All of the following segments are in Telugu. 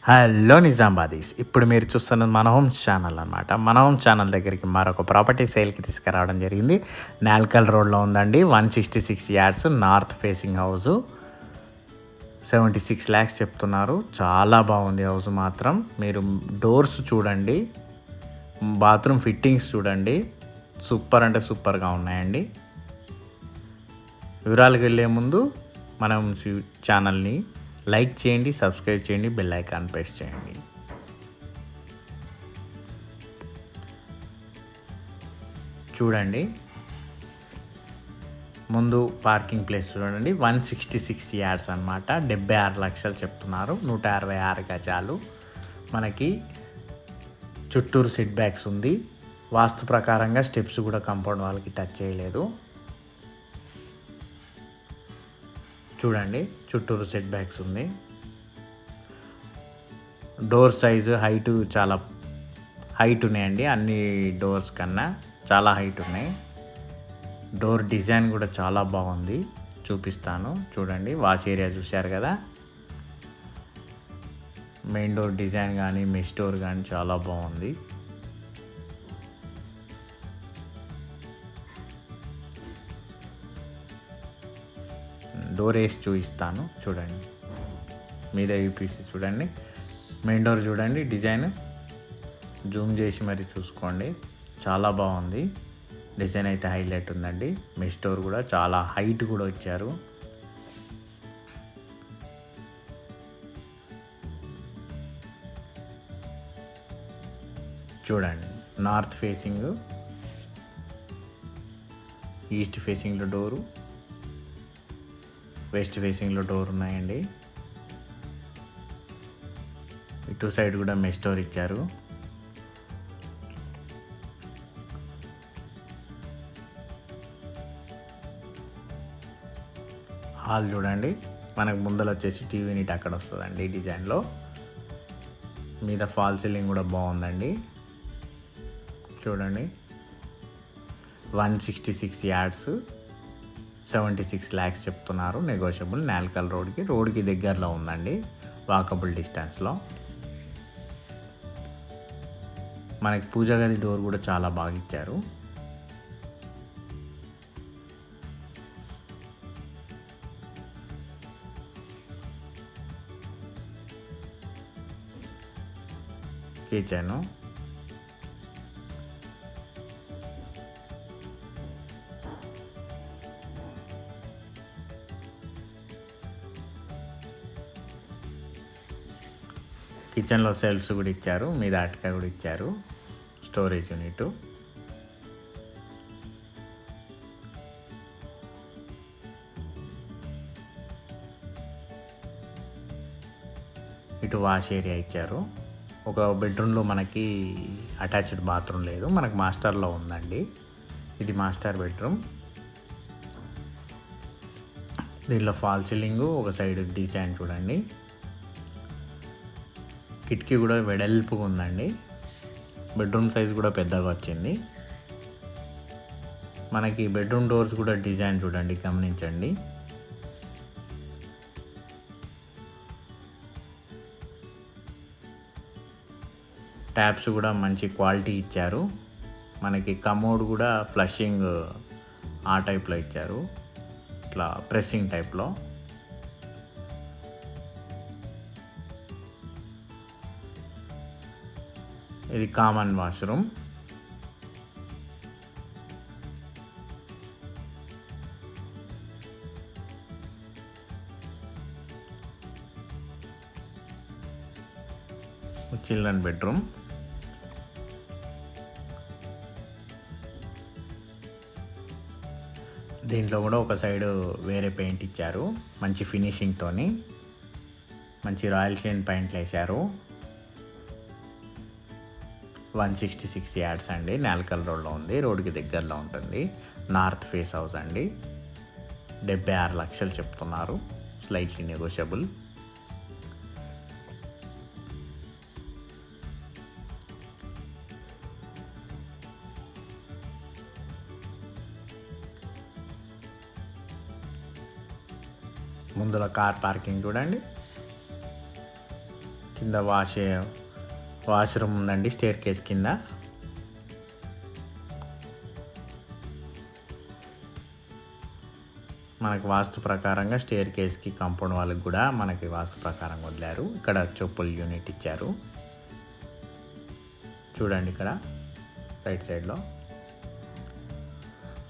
హలో నిజామాబాదీస్, ఇప్పుడు మీరు చూస్తున్నది మన హోమ్స్ ఛానల్ అనమాట. మన హోమ్స్ ఛానల్ దగ్గరికి మరొక ప్రాపర్టీ సేల్కి తీసుకురావడం జరిగింది. నాల్కల్ రోడ్లో ఉందండి. 166 yards, north facing house. 76 lakhs చెప్తున్నారు. చాలా బాగుంది హౌస్ మాత్రం. మీరు డోర్స్ చూడండి, బాత్రూమ్ ఫిట్టింగ్స్ చూడండి, సూపర్ అంటే సూపర్గా ఉన్నాయండి. వివరాలకు వెళ్ళే ముందు మనం ఛానల్ని లైక్ చేయండి, సబ్స్క్రైబ్ చేయండి, బెల్ ఐకాన్ ప్రెస్ చేయండి. చూడండి, ముందు పార్కింగ్ ప్లేస్ చూడండి. 166 యార్డ్స్ అనమాట. 76 లక్షలు చెప్తున్నారు. 166 గజాలు. మనకి చుట్టూరు సెట్ బ్యాక్స్ ఉంది. వాస్తు ప్రకారంగా స్టెప్స్ కూడా కాంపౌండ్ వాళ్ళకి టచ్ చేయలేదు. చూడండి, చుట్టూరు సెట్ బ్యాక్స్ ఉంది. డోర్ సైజు హైటు చాలా హైట్ ఉన్నాయండి. అన్ని డోర్స్ కన్నా చాలా హైట్ ఉన్నాయి. డోర్ డిజైన్ కూడా చాలా బాగుంది, చూపిస్తాను చూడండి. వాష్ ఏరియా చూశారు కదా. మెయిన్ డోర్ డిజైన్ కానీ మెష్ డోర్ కానీ చాలా బాగుంది. డోర్ వేసి చూపిస్తాను చూడండి. మీద యూపీసీ చూడండి. మెయిన్ డోర్ చూడండి, డిజైన్ జూమ్ చేసి మరి చూసుకోండి. చాలా బాగుంది. డిజైన్ అయితే హైలైట్ ఉందండి. మెష్ డోర్ కూడా చాలా హైట్ కూడా వచ్చారు. చూడండి, నార్త్ ఫేసింగ్, ఈస్ట్ ఫేసింగ్లో డోరు, వెస్ట్ ఫేసింగ్లో డోర్ ఉన్నాయండి. ఇటు సైడ్ కూడా మెష్ డోర్ ఇచ్చారు. హాల్ చూడండి. మనకు ముందర వచ్చేసి టీవీ యూనిట్ అక్కడ వస్తుందండి డిజైన్లో. మీద ఫాల్ సీలింగ్ కూడా బాగుందండి. చూడండి, 166 యార్డ్స్, 76 lakhs చెప్తున్నారు. నెగోషియబుల్. నాల్కల్ రోడ్కి దగ్గరలో ఉందండి, వాకబుల్ డిస్టెన్స్లో. మనకి పూజ గది డోర్ కూడా చాలా బాగా ఇచ్చారు. కిచెను, కిచెన్లో సెల్ఫ్స్ కూడా ఇచ్చారు. మీద అటక కూడా ఇచ్చారు. Storage unit. ఇటు వాష్ ఏరియా ఇచ్చారు. ఒక బెడ్రూమ్లో మనకి అటాచ్డ్ బాత్రూమ్ లేదు, మనకు మాస్టర్లో ఉందండి. ఇది మాస్టర్ బెడ్రూమ్. దీనిలో ఫాల్ సీలింగ్, ఒక సైడ్ డిజైన్ చూడండి. కిటికీ కూడా వెడల్పుగా ఉందండి. బెడ్రూమ్ సైజ్ కూడా పెద్దగా వచ్చింది. మనకి బెడ్రూమ్ డోర్స్ కూడా డిజైన్ చూడండి, గమనించండి. ట్యాప్స్ కూడా మంచి క్వాలిటీ ఇచ్చారు. మనకి కమోడ్ కూడా ఫ్లషింగ్ ఆ టైప్లో ఇచ్చారు, ఇట్లా ప్రెస్సింగ్ టైప్లో. ఇది కామన్ వాష్రూమ్. Children bedroom. దీంట్లో కూడా ఒక సైడ్ వేరే పెయింట్ ఇచ్చారు, మంచి ఫినిషింగ్తోని. మంచి రాయల్ షైన్ పెయింట్లు వేశారు. 166 యార్డ్స్ అండి. నాల్కల్ రోడ్లో ఉంది, రోడ్కి దగ్గరలో ఉంటుంది. నార్త్ ఫేస్ హౌస్ అండి. 76 లక్షలు చెప్తున్నారు. Slightly negotiable. ముందులో కార్ పార్కింగ్ చూడండి. కింద వాష్రూమ్ ఉందండి స్టేర్ కేస్ కింద. మనకి వాస్తు ప్రకారంగా స్టేర్ కేస్కి కాంపౌండ్ వాళ్ళకి కూడా మనకి వాస్తు ప్రకారం వదిలారు. ఇక్కడ చెప్పుల యూనిట్ ఇచ్చారు చూడండి, ఇక్కడ రైట్ సైడ్లో.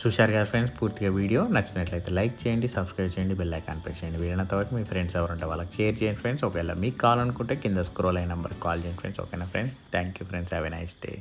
చూశారు కదా ఫ్రెండ్స్, పూర్తిగా వీడియో నచ్చినట్లయితే లైక్ చేయండి, సబ్స్క్రైబ్ చేయండి, బెల్ ఐకాన్ ప్రెస్ చేయండి. వీలైనంత వరకు మీ ఫ్రెండ్స్ ఎవరుంటే వాళ్ళకి షేర్ చేయండి ఫ్రెండ్స్. ఒకవేళ మీకు కావాలనుకుంటే కింద స్క్రోల్ అయిన నెంబర్కి కాల్ చేయండి ఫ్రెండ్స్. ఓకేనా friends, thank you friends, have a nice day.